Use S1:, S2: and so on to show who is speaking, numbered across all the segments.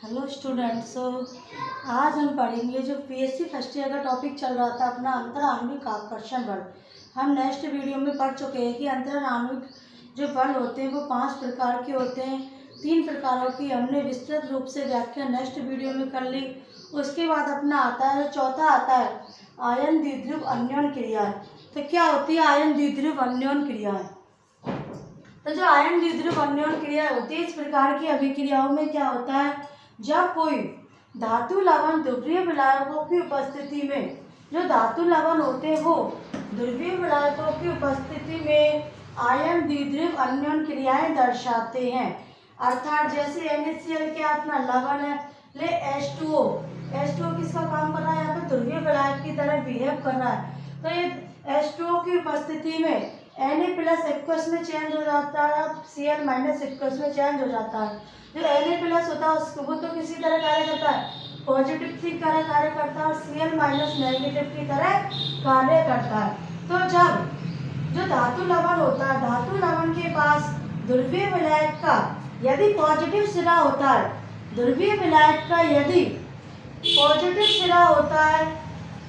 S1: Hello students. आज हम पढ़ेंगे जो पीएससी फर्स्ट ईयर का टॉपिक चल रहा था अपना अंतराण्विक आकर्षण बल। हम नेक्स्ट वीडियो में पढ़ चुके हैं कि अंतराण्विक जो बल होते हैं वो 5 प्रकार के होते हैं। 3 प्रकारों की हमने विस्तृत रूप से व्याख्या नेक्स्ट वीडियो में कर ली। उसके बाद अपना आता है चौथा आता है आयन द्विध्रुव अन्योन क्रिया। तो क्या होती है आयन द्विध्रुव अन्योन क्रियाएं? तो जो आयन द्विध्रुव अन्योन क्रिया होती है, इस प्रकार की अभिक्रियाओं में क्या होता है, जब कोई धातु लवण ध्रुवीय विलायकों की उपस्थिति में, जो धातु लवण होते हैं वो ध्रुवीय विलायकों की उपस्थिति में आयन द्विध्रुव अन्योन क्रियाएं दर्शाते हैं। अर्थात जैसे NaCl क्या अपना लवण है, ले H2O किसका काम कर रहा है, यहाँ पे ध्रुवीय विलायक की तरह बिहेव कर रहा है। तो ये H2O की उपस्थिति में Na+ एक्वस में चेंज हो जाता है, Cl- एक्वस में चेंज हो जाता है। जो Na+ होता है उसको वो तो किसी तरह कार्य करता है, पॉजिटिव की तरह कार्य करता है, और Cl- नेगेटिव की तरह कार्य करता है। तो जब जो धातु लवण होता है, धातु लवण के पास ध्रुवीय विलायक का यदि पॉजिटिव सिरा होता है, ध्रुवीय विलायक का यदि पॉजिटिव सिरा होता है,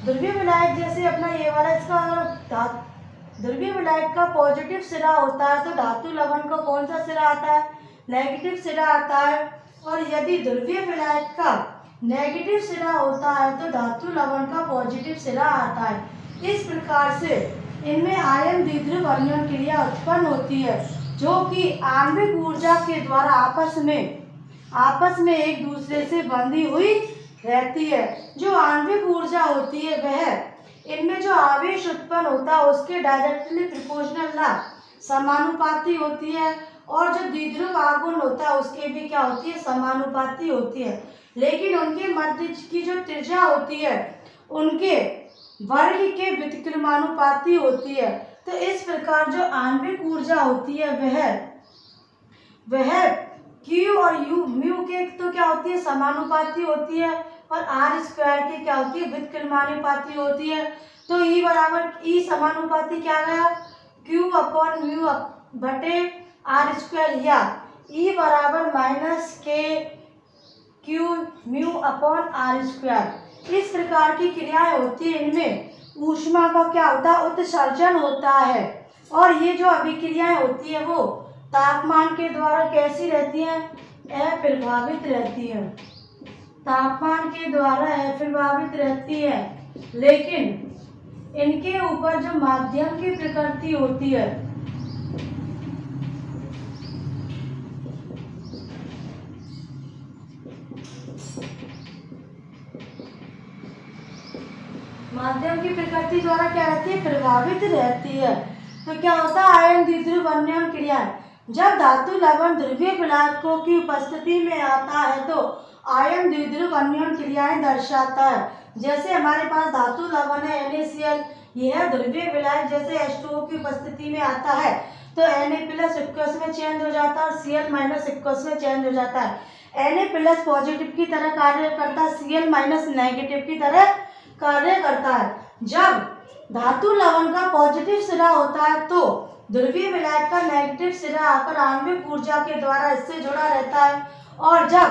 S1: ध्रुवीय विलायक जैसे अपना ये वाला इसका ध्रुवीय विलायक का पॉजिटिव सिरा होता है, तो धातु लवण का कौन सा सिरा आता है, नेगेटिव सिरा आता है। और यदि ध्रुवीय विलायक का नेगेटिव सिरा होता है तो धातु लवण का पॉजिटिव सिरा आता है। इस प्रकार से इनमें आयन द्विध्रुव अन्योन क्रिया उत्पन्न होती है, जो कि आणविक ऊर्जा के द्वारा आपस में एक दूसरे से बंधी हुई रहती है। जो आणविक ऊर्जा होती है वह इनमें जो आवेश उत्पन्न होता है उसके डायरेक्टली प्रोपोर्शनल ना समानुपाती होती है, और जो द्विध्रुव आघूर्ण होता है उसके भी क्या होती है, समानुपाती होती है। लेकिन उनके मध्य की जो त्रिज्या होती है उनके वर्ग के व्युत्क्रमानुपाती होती है। तो इस प्रकार जो आणविक ऊर्जा होती है वह Q और U म्यू के तो क्या होती है, समानुपाती होती है, और R² की क्या होती है, व्युत्क्रमानुपाती होती है। तो E समानुपाती क्या गया, Q/μ बटे R², या E = -KQμ/R²। इस प्रकार की क्रियाएं होती है, इनमें ऊष्मा का क्या होता है, उत्सर्जन होता है। और ये जो अभिक्रियाएं होती है वो तापमान के द्वारा कैसी रहती हैं, अप्रभावित रहती हैं। तापमान के द्वारा अप्रभावित रहती है, लेकिन इनके ऊपर जो माध्यम की प्रकृति होती है, माध्यम की प्रकृति द्वारा क्या रहती है, प्रभावित रहती है। तो क्या होता है आयन द्विध्रुव अन्योन क्रिया, जब धातु लवण ध्रुवीय विलायकों की उपस्थिति में आता है तो आयन द्विध्रुव अन्योन क्रियाएं दर्शाता है। जैसे हमारे पास धातु लवण है NaCl, यह ध्रुवीय विलायक जैसे H2O की उपस्थिति में आता है तो Na+ एक्वस में चेंज हो जाता है और Cl- एक्वस में चेंज हो जाता है। Na+ पॉजिटिव की तरह कार्य करता है, Cl- नेगेटिव की तरह कार्य करता है। जब धातु लवण का पॉजिटिव सिरा होता है तो ध्रुवीय विलायक का नेगेटिव सिरा आकर आणविक ऊर्जा के द्वारा इससे जुड़ा रहता है, और जब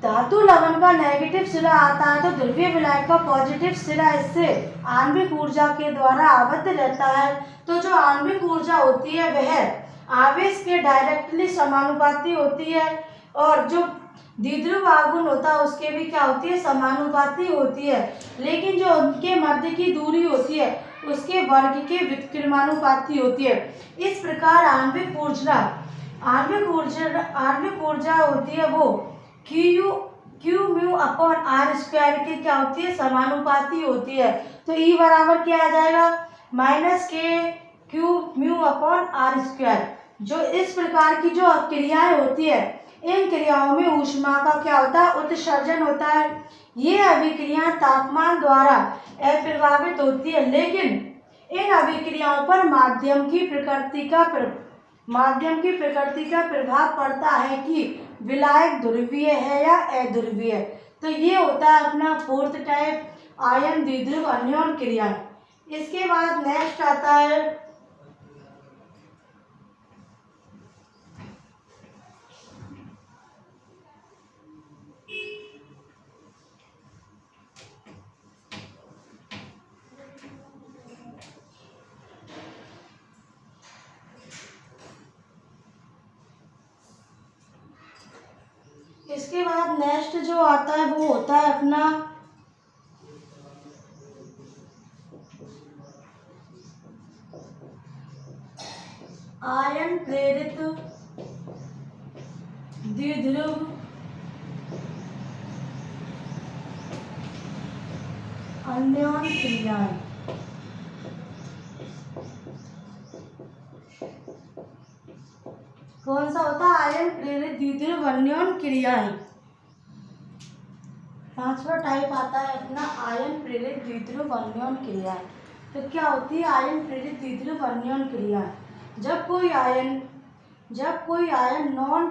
S1: धातु लवण का नेगेटिव सिरा आता है तो ध्रुवीय विलायक का पॉजिटिव सिरा इससे आणविक ऊर्जा के द्वारा आबद्ध रहता है। तो जो आणविक ऊर्जा होती है वह आवेश के डायरेक्टली समानुपाती होती है, और जो द्विध्रुव आघूर्ण होता है उसके भी क्या होती है, समानुपाती होती है। लेकिन जो उनके मध्य की दूरी होती है उसके वर्ग के व्युत्क्रमानुपाती होती है। इस प्रकार आणविक ऊर्जा होती है वो Qμ/R² की क्या होती है, समानुपाती होती है। तो E बराबर क्या आ जाएगा, -KQμ/R²। जो इस प्रकार की जो क्रियाएं होती है, इन क्रियाओं में ऊष्मा का क्या होता है, उत्सर्जन होता है। ये अभिक्रियाएं तापमान द्वारा अप्रभावित होती है, लेकिन इन अभिक्रियाओं पर माध्यम की प्रकृति का प्रभाव पड़ता है कि विलायक ध्रुवीय है या अध्रुवीय। तो ये होता है अपना 4th टाइप आयन द्विध्रुव अन्योन क्रिया। इसके बाद नेक्स्ट आता है इसके बाद नेक्स्ट जो आता है वो होता है अपना आयन प्रेरित द्विध्रुव अन्योन क्रियाएं। कौन सा होता है? आयन प्रेरित द्विध्रुव अन्योन क्रियाएं। पांचवा टाइप आता है अपना आयन प्रेरित द्विध्रुव अन्योन क्रियाएं। तो क्या होती है आयन प्रेरित द्विध्रुव अन्योन क्रियाएं? जब कोई आयन नॉन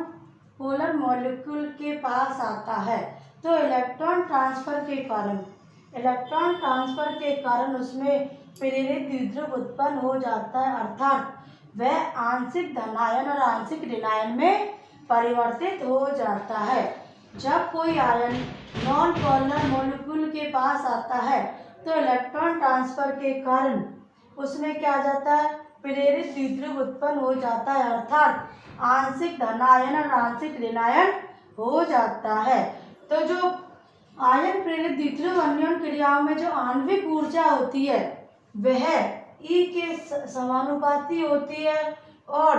S1: पोलर मॉलिक्यूल के पास आता है तो इलेक्ट्रॉन ट्रांसफर के कारण उसमें प्रेरित द्विध्रुव उत्पन्न हो जाता है, अर्थात वह आंशिक धनायन और आंशिक ऋणायन में परिवर्तित हो जाता है। जब कोई आयन नॉन पोलर मॉलिक्यूल के पास आता है तो इलेक्ट्रॉन ट्रांसफर के कारण उसमें क्या आ जाता है? प्रेरित द्विध्रुव उत्पन्न हो जाता है, अर्थात आंशिक धनायन और आंशिक ऋणायन हो जाता है। तो जो आयन प्रेरित द्विध्रुव अन्योन क्रियाओं में जो आणविक ऊर्जा होती है वह ई के समानुपाती होती है और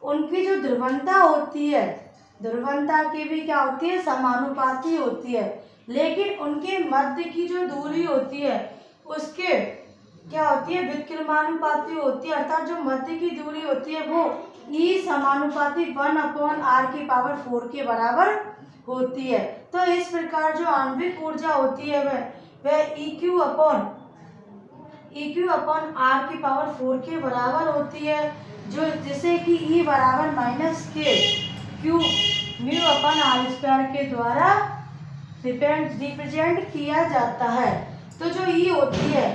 S1: उनकी जो ध्रुवणता होती है ध्रुवणता की भी क्या होती है? समानुपाती होती है। लेकिन उनके मध्य की जो दूरी होती है उसके क्या होती है? व्युत्क्रमानुपाती होती है, अर्थात जो मध्य की दूरी होती है वो ई समानुपाती 1/r⁴ के बराबर होती है। तो इस प्रकार जो आणविक ऊर्जा होती है वह EQ/r⁴ के बराबर होती है, जो जिसे कि E बराबर -kq μ/r² के द्वारा रिप्रेजेंट किया जाता है। तो जो E होती है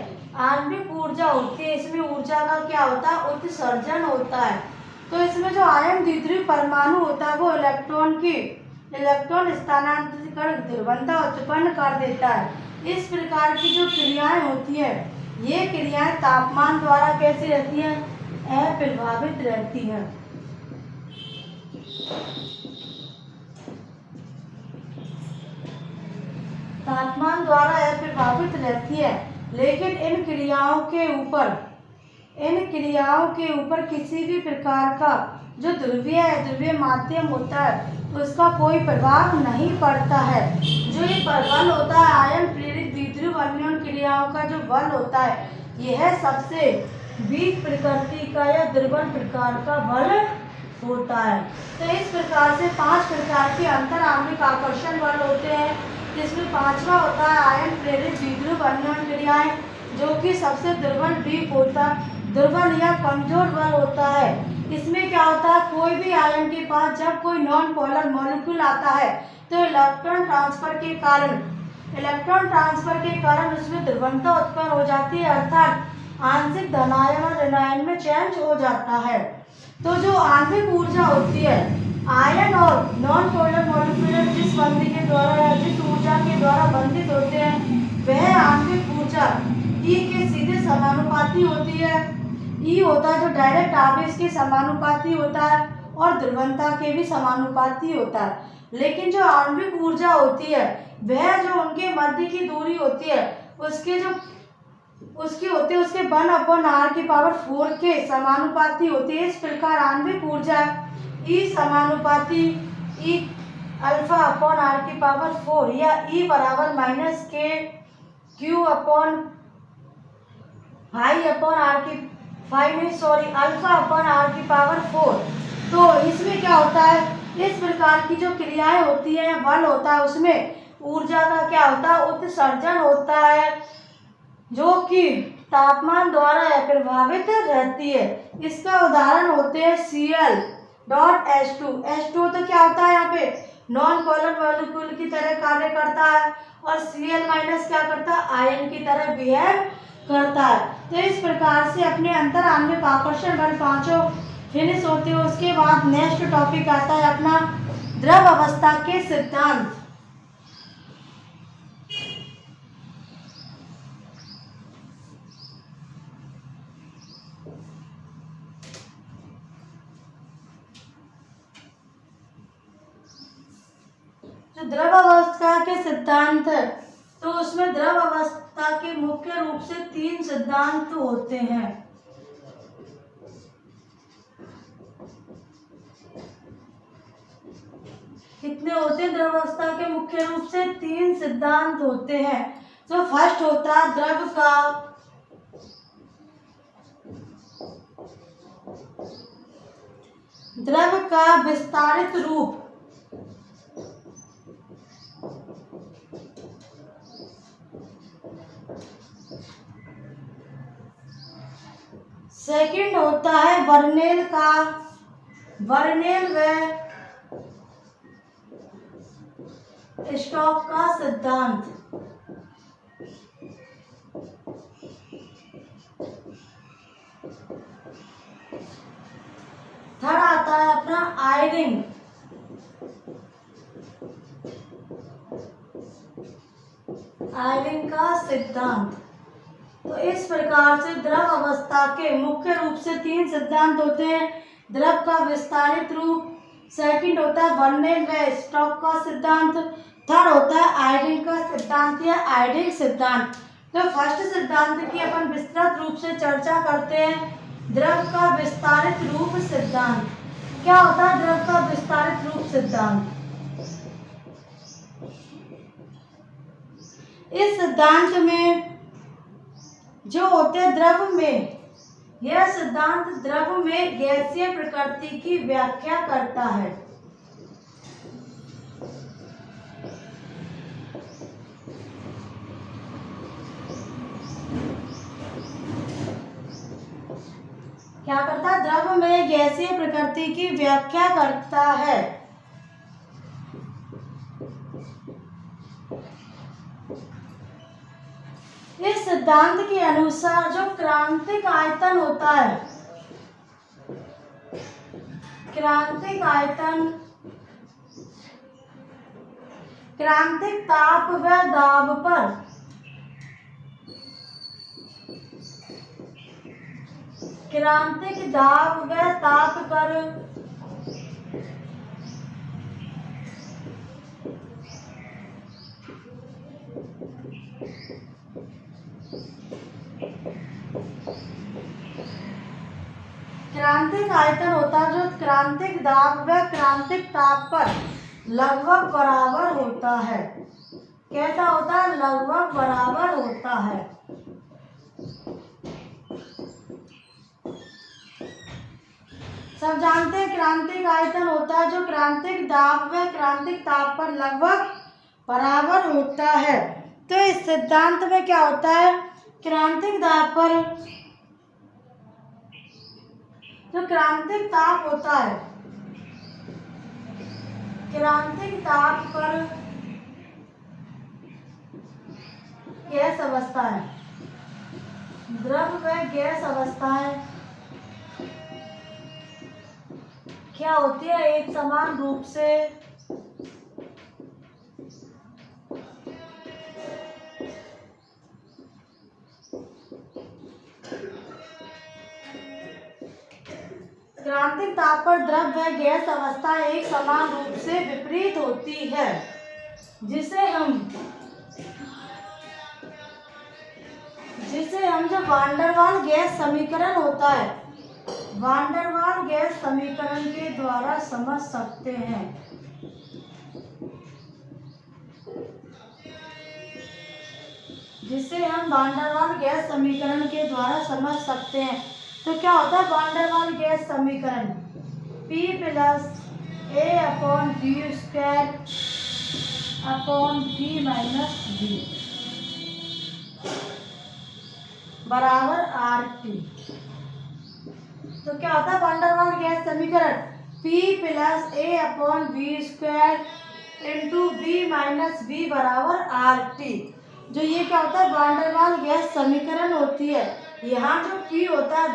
S1: आणविक ऊर्जा होती है, इसमें ऊर्जा का क्या होता है? उत्सर्जन होता है। तो इसमें जो आयन द्विध्रुव परमाणु होता है वो इलेक्ट्रॉन स्थानांतरित कर ध्रुवणता उत्पन्न कर देता है। इस प्रकार की जो क्रियाएं होती है ये क्रियाएं तापमान द्वारा कैसी रहती हैं? अप्रभावित रहती हैं। तापमान द्वारा अप्रभावित रहती है, लेकिन इन क्रियाओं के ऊपर किसी भी प्रकार का जो ध्रुवीय माध्यम होता है उसका कोई प्रभाव नहीं पड़ता है। जो ये बल होता है आयन प्रेरित द्विध्रुव अन्योन क्रियाओं का जो बल होता है यह सबसे वीक प्रकृति का या दुर्बल प्रकार का बल होता है। तो इस प्रकार से 5 प्रकार के अंतर आणविक आकर्षण बल होते हैं, जिसमें पांचवा होता है आयन प्रेरित द्विध्रुव अन्योन क्रियाएं, जो कि सबसे दुर्बल या कमजोर बल होता है। इसमें क्या होता है? कोई भी आयन के पास जब कोई नॉन पोलर मॉलिक्यूल आता है तो इलेक्ट्रॉन ट्रांसफर के कारण उसमें ध्रुवणता उत्पन्न हो जाती है, अर्थात आंशिक धनायन और ऋणायन में चेंज हो जाता है। तो जो आणविक ऊर्जा होती है आयन और नॉन पोलर मॉलिक्यूल जिस बंधी के द्वारा या जिस ऊर्जा के द्वारा बंधित होते हैं वह आणविक ऊर्जा ई के सीधे समानुपाती होती है। ई होता है जो डायरेक्ट आवेश के समानुपाती होता है और ध्रुवणता के भी समानुपाती होता है। लेकिन जो आणविक ऊर्जा होती है वह जो उनके मध्य की दूरी होती है उसके 1/r⁴ के समानुपाती होती है। इस प्रकार आणविक ऊर्जा ई समानुपाती E⁴ या E बराबर α/r⁴। तो इसमें क्या होता है? इस प्रकार की जो क्रियाएं होती है या बल होता है उसमें ऊर्जा का क्या होता है? उत्सर्जन होता है, जो कि तापमान द्वारा अप्रभावित रहती है। इसका उदाहरण होते हैं Cl.H2। H2 तो क्या होता है? यहाँ पे नॉन पोलर मॉलिक्यूल की तरह कार्य करता है और Cl- क्या करता है? आयन की तरह बिहेव करता है। तो इस प्रकार से अपने अंतर आणविक आकर्षण बल पांचों फिनिश होते हैं। उसके बाद नेक्स्ट टॉपिक आता है अपना द्रव अवस्था के सिद्धांत। तो द्रव अवस्था के सिद्धांत है, तो उसमें द्रव अवस्था के मुख्य रूप से 3 सिद्धांत होते हैं। कितने होते हैं? द्रव अवस्था के मुख्य रूप से 3 सिद्धांत होते हैं। तो फर्स्ट होता है द्रव का विस्तारित रूप। सेकंड होता है बर्नेल व स्टोक्स का सिद्धांत। थर्ड आता है अपना आयरिंग का सिद्धांत। तो इस प्रकार से द्रव अवस्था के मुख्य रूप से 3 सिद्धांत होते हैं। द्रव का विस्तारित रूप, सेकंड होता है बर्नेल व स्टोक्स का सिद्धांत, थर्ड होता है आयरिंग का सिद्धांत या आयरिंग सिद्धांत। तो फर्स्ट सिद्धांत की अपन विस्तृत रूप से चर्चा करते हैं। द्रव का विस्तारित रूप सिद्धांत। क्या होता है द्रव का विस्तारित रूप सिद्धांत? इस सिद्धांत में जो होते हैं द्रव में, यह सिद्धांत द्रव में गैसीय प्रकृति की व्याख्या करता है। क्या करता है? द्रव में गैसीय प्रकृति की व्याख्या करता है। इस सिद्धांत के अनुसार जो क्रांतिक आयतन होता है, क्रांतिक ताप व दाब पर क्रांतिक दाब व ताप पर क्रांतिक आयतन होता है जो क्रांतिक दाब व क्रांतिक ताप पर लगभग बराबर होता है। कैसा होता है? लगभग बराबर होता है। सब जानते हैं क्रांतिक आयतन होता है जो क्रांतिक दाब व क्रांतिक ताप पर लगभग बराबर होता है। तो इस सिद्धांत में क्या होता है? क्रांतिक दाब पर जो क्रांतिक ताप होता है, क्रांतिक ताप पर गैस अवस्था है, द्रव व गैस अवस्थाएं क्या होती है? एक समान रूप से क्रांतिक ताप पर द्रव व गैस अवस्था एक समान रूप से विपरीत होती है, जिसे हम जो वान डेर वाल गैस समीकरण होता है, वान डेर वाल गैस समीकरण के द्वारा समझ सकते हैं। जिसे हम वान डेर वाल गैस समीकरण के द्वारा समझ सकते हैं। तो क्या होता है वान डेर वाल गैस समीकरण? P plus A upon V square upon V minus V बराबर RT। तो क्या होता है वान डेर वाल गैस समीकरण? P plus A upon V square into V minus V बराबर RT। जो ये क्या होता है वान डेर वाल गैस समीकरण होती है। यहाँ जो P होता है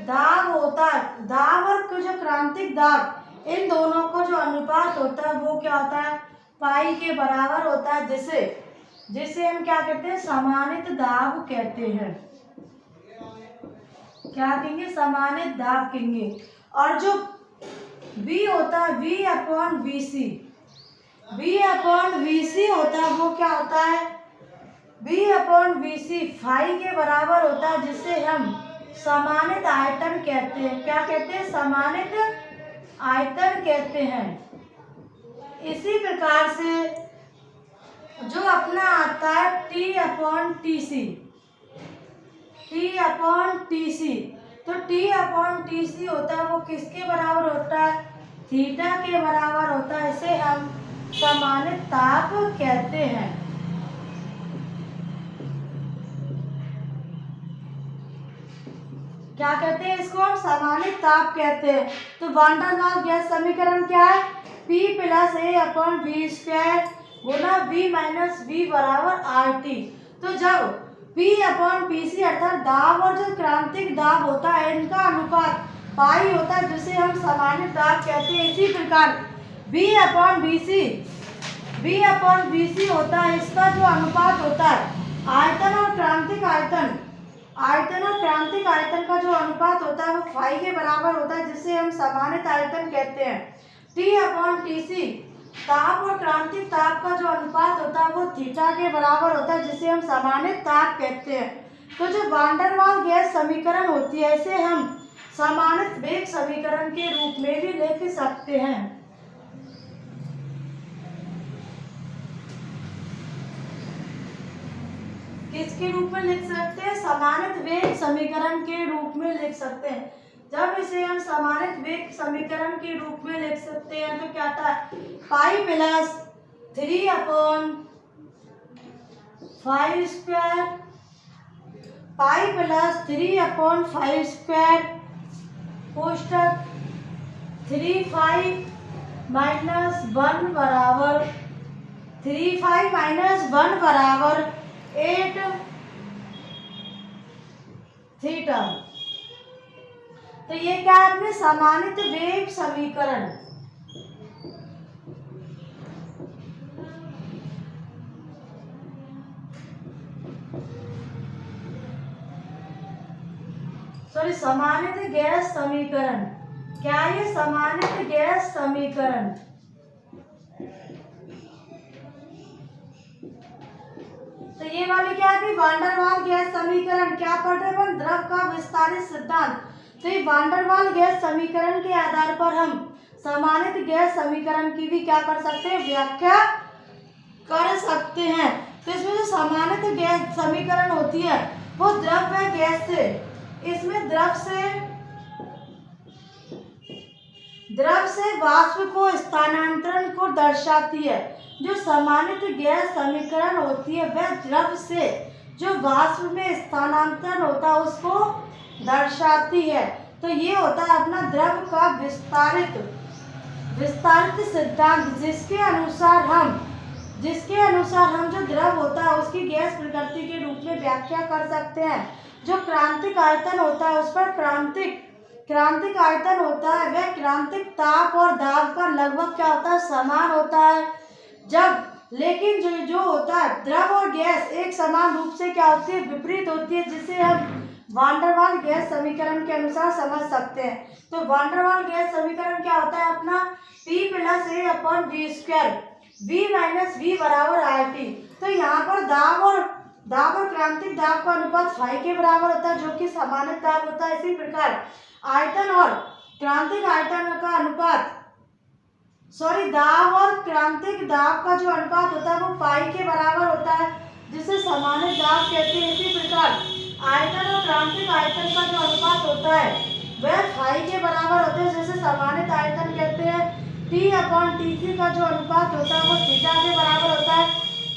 S1: दाब होता है, दाब और जो क्रांतिक दाब, इन दोनों को जो अनुपात होता है वो क्या होता है? पाई के बराबर होता है, जिसे हम क्या कहते हैं? समानित दाब कहते हैं। क्या कहेंगे? समानित दाब कहेंगे। और जो V होता है V upon VC, V upon VC होता है वो क्या होता है, V अपॉन VC फाई के बराबर होता है, जिसे हम समानित आयतन कहते हैं। क्या कहते हैं, समानित आयतन कहते हैं। इसी प्रकार से जो अपना आता है T upon TC, T upon TC, तो T अपॉन TC होता है वो किसके बराबर होता है, थीटा के बराबर होता है। इसे हम समानित ताप कहते हैं। क्या कहते हैं, इसको हम समानित ताप कहते हैं। तो वान डेर वाल्स गैस समीकरण क्या है, P plus A upon V square Guna V minus V बराबर RT। तो जब P अपॉन PC अर्थात दाब और जो क्रांतिक दाब होता है इनका अनुपात पाई होता है, जिसे हम समानित दाब कहते हैं। इसी प्रकार V अपॉन BC होता है, इसका जो अनुपात होता है आयतन और क्रांतिक आयतन, आयतन और क्रांतिक आयतन का जो अनुपात होता है वो फाई के बराबर होता है, जिसे हम समानित आयतन कहते हैं। T अपॉन TC ताप और क्रांतिक ताप का जो अनुपात होता है वो थीटा के बराबर होता है, जिसे हम समानित ताप कहते हैं। तो जो वान डेर वाल्स गैस समीकरण होती है इसे हम समानित वेग समीकरण के रूप में भी लिख सकते हैं। किसके रूप में लिख सकते हैं, समानित वेग समीकरण के रूप में लिख सकते हैं। जब इसे हम समानित वेग समीकरण के रूप में लिख सकते हैं तो क्या आता है, pi plus 3 upon 5 square, pi plus 3 upon 5 square कोष्टक 3 माइनस 1 बराबर 3 माइनस 1 बराबर 8 थीटा। तो ये क्या है, अपने समानित वेग समीकरण। सॉरी, समानित गैस समीकरण। क्या ये समानित गैस समीकरण, तो ये वाली क्या थी, वान डेर वाल्स गैस समीकरण। क्या पढ़ रहे हैं, द्रव का विस्तारित सिद्धांत। तो ये वान डेर वाल्स गैस समीकरण के आधार पर हम समानित गैस समीकरण की भी क्या कर सकते हैं, व्याख्या कर सकते हैं। तो इसमें जो समानित गैस समीकरण होती है वो द्रव व गैस से, इसमें द्रव से वाष्प को स्थानांतरण को दर्शाती है। जो समानित गैस समीकरण होती है वह द्रव से जो वाष्प में स्थानांतरण होता है उसको दर्शाती है। तो ये होता है अपना द्रव का विस्तारित सिद्धांत, जिसके अनुसार हम जो द्रव होता है उसकी गैस प्रकृति के रूप में व्याख्या कर सकते हैं। जो क्रांतिक आयतन होता है उस पर क्रांतिक आयतन होता है वह क्रांतिक ताप और दाब का लगभग क्या होता है, समान होता है। जब लेकिन जो होता है द्रव और गैस एक समान रूप से क्या होती है, विपरीत होती है, जिसे हम वान डेर वाल्स गैस समीकरण के अनुसार समझ सकते हैं। तो वान डेर वाल्स गैस समीकरण क्या होता है अपना, P plus A upon V square V minus V बराबर RT। तो यहाँ पर दाब और क्रांतिक दाब का अनुपात फाई के बराबर होता है, जो कि समानित दाब होता है। इसी प्रकार आयतन और क्रांतिक आयतन का अनुपात, दाब और क्रांतिक दाब का जो अनुपात होता है वो पाई के बराबर होता है, जिसे समानित दाब कहते हैं। इसी प्रकार आयतन और क्रांतिक आयतन का जो अनुपात होता है वह फाई के बराबर होता है, जिसे समानित आयतन कहते हैं। T अपॉन TC का जो अनुपात होता है वो थीटा के बराबर होता है,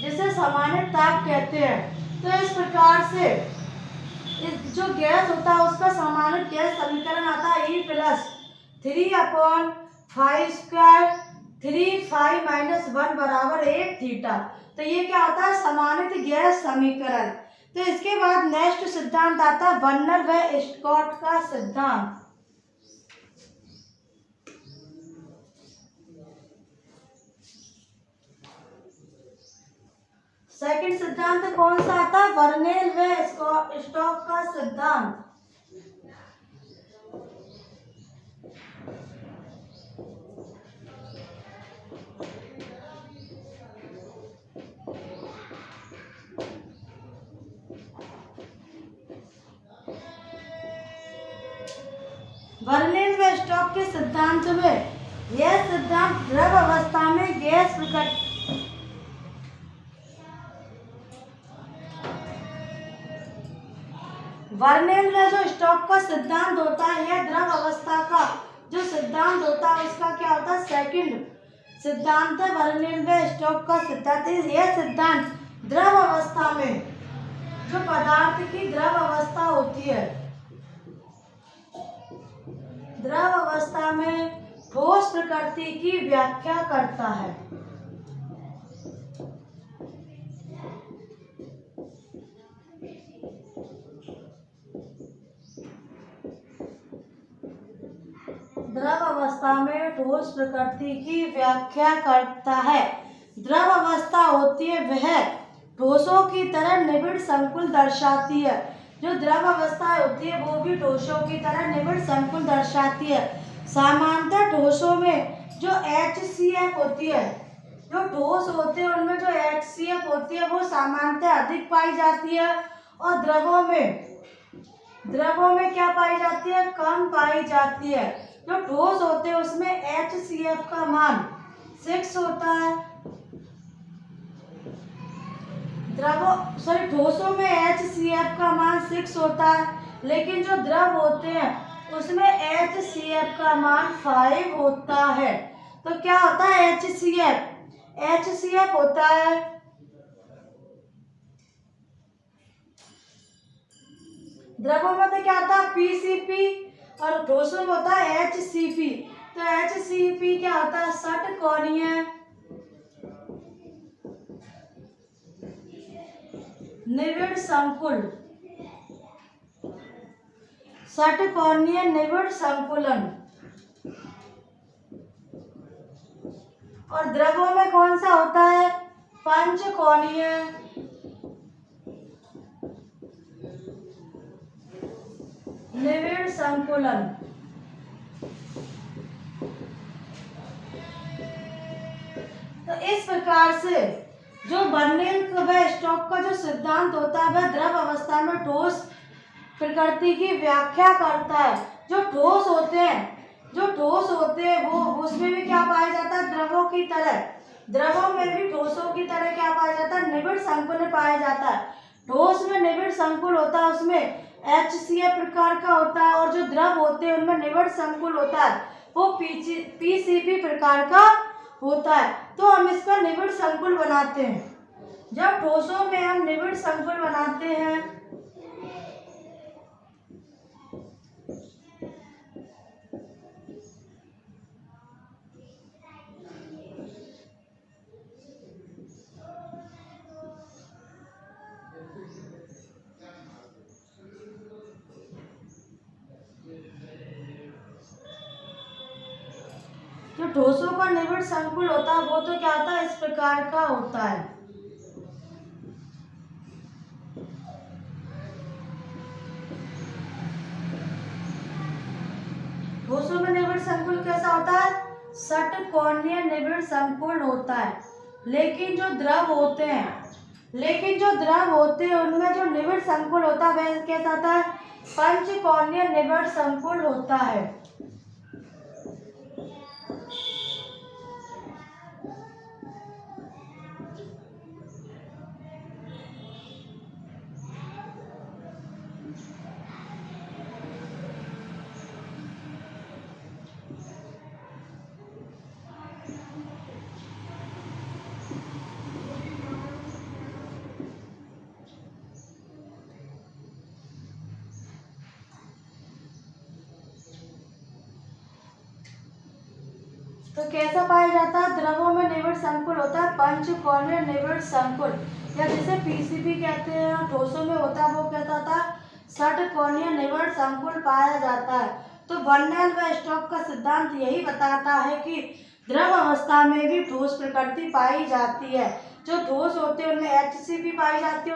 S1: जिसे समानित ताप कहते हैं। तो इस प्रकार से जो गैस होता है उसका समानित गैस समीकरण आता है E plus 3 upon 5 square 3 minus 1 बराबर 8 थीटा। तो ये क्या होता है, समानित गैस समीकरण। तो इसके बाद नेक्स्ट सिद्धांत आता है वर्नर व स्कॉट का सिद्धांत। सेकंड सिद्धांत कौन सा आता है, वर्नेल व स्टोक का सिद्धांत। बर्नौली व स्टोक्स के सिद्धांत में यह सिद्धांत द्रव अवस्था में गैस बर्नौली व जो स्टोक्स का सिद्धांत होता है, यह द्रव अवस्था का जो सिद्धांत होता है उसका क्या होता है, सेकंड सिद्धांत है बर्नौली व स्टोक्स का सिद्धांत। यह सिद्धांत द्रव अवस्था में जो पदार्थ की द्रव अवस्था होती है, द्रव अवस्था में ठोस प्रकृति की व्याख्या करता है। द्रव अवस्था में ठोस प्रकृति की व्याख्या करता है। द्रव अवस्था होती है वह ठोसों की तरह निबिड़ संकुल दर्शाती है। जो द्रव अवस्था होती है वो भी ठोसों की तरह निबिड़ संकुल दर्शाती है। सामान्यतः ठोसों में जो HCF होती है, जो ठोस होते हैं उनमें जो HCF होती है वो सामान्यतः अधिक पाई जाती है और द्रवों में क्या पाई जाती है, कम पाई जाती है। जो ठोस होते हैं उसमें HCF का मान 6 होता है, ठोसों में HCF का मान 6 होता है, लेकिन जो द्रव होते हैं उसमें HCF का मान 5 होता है। तो क्या होता है HCF होता है द्रवों में तो क्या होता है PCP और ठोसों में होता है HCP। तो HCP क्या होता है, षटकोणीय निबिड़ संकुल, षटकोणीय निबिड़ संकुलन। और द्रवों में कौन सा होता है, पंचकोणीय निबिड़ संकुलन। तो इस प्रकार से जो बर्नौली व स्टोक्स का जो सिद्धांत होता है वह द्रव अवस्था में ठोस प्रकृति की व्याख्या करता है। जो ठोस होते हैं वो उसमें भी क्या पाया जाता है, द्रवों की तरह, द्रवों में भी ठोसों की तरह क्या पाया जाता है, निबिड़ संकुल पाया जाता है। ठोस में निबिड़ संकुल होता है, उसमें HCF प्रकार का होता है, और जो द्रव होते हैं उनमें निबिड़ संकुल होता है वो PCP प्रकार का होता है। तो हम इसका निबिड़ संकुल बनाते हैं। जब ठोसों में हम निबिड़ संकुल बनाते हैं जो ठोसों का निबिड़ संकुल होता है वो तो क्या होता है, इस प्रकार का होता है। ठोसों में निबिड़ संकुल कैसा होता है, षटकोणीय निबिड़ संकुल होता है। लेकिन जो द्रव होते हैं उनमें जो निबिड़ संकुल होता है वह कैसा होता है, पंचकोणीय निबिड़ संकुल होता है। तो कैसा पाया जाता है, द्रवों में निबिड़ संकुल होता है पंचकोणीय निबिड़ संकुल, या जिसे PCP कहते हैं। ठोसों में होता है वो कैसा होता है, षटकोणीय निबिड़ संकुल पाया जाता है। तो बर्नौली व स्टोक्स का सिद्धांत यही बताता है कि द्रव अवस्था में भी ठोस प्रकृति पाई जाती है। जो ठोस होते हैं उनमें HCP पाई जाती है।